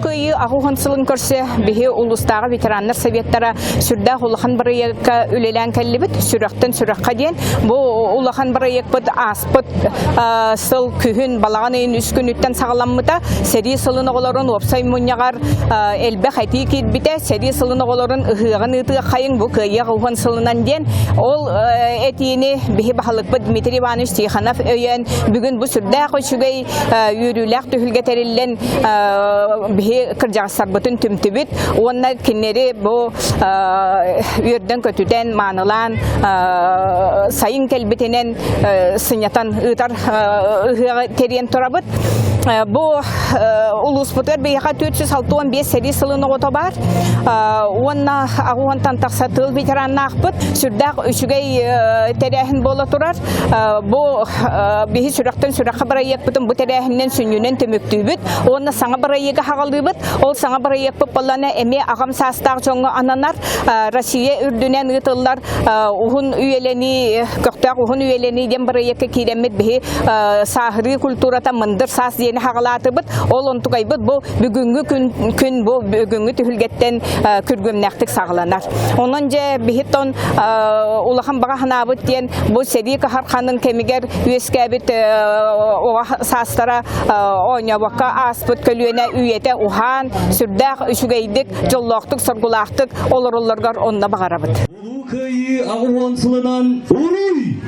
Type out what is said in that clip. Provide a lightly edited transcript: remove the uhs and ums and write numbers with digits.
кыйы агухан сылын көрсе бихи улустагы ветераннар советтара сүрдә улахан барыякка үлелән кәллибит сүрәктән сүрәккә дигән бу улахан барыякпыт аспыт сыл күһүн балагын үскүнүттән сагаламмыта сери сылын оголорун опсай муньягар элбе хати китбите сери сылын оголорун ыгыгын ытыга кайын бу кыйы агухан сылынан дигән ол этини бихи бахалыкпыт Дмитрий Иванович Тихонов өйен бүгүн бу сүрдә көчүгәй юрүләк түһүлгә терилен бихи кыржагыстар бутун түмтүбүт онна кинери бу үрдөн көтүден манылан сайын келбитенен сынятан ытар терен турабыт бу улуспутер бейха 465 сери сылын ото бар онна агуантан таксатыл ветераннахпыт сүрдак үчүгей терехин боло турар бу бихи сүрактан сүракка барайык бутун бу терехинен сүнүнөн төмөктүбүт онна саңа барайыга хагалдыбыт ол саңа барайык боллана эме агам састак жоңго ананар Россия үрдүнен ытыллар ухун үйелени көктак ухун үйелени дем барайыкка киремет бихи сахри культурата мындыр сас дени хагалатыбыт ол онтугайбыт бу бүгүнгү күн бу бүгүнгү түһүлгеттен күргөмнактык сагаланар онон же бихитон улахан бага ханабыт ден бу сери кахарханын кемигер үескебит ова састара ойнябакка аспыт көлүөнө үйете ухан сүрдак үчүгейдик жоллоктук соргулактык олороллоргор онна багарабыт. Улукайы агуан сылынан уруй!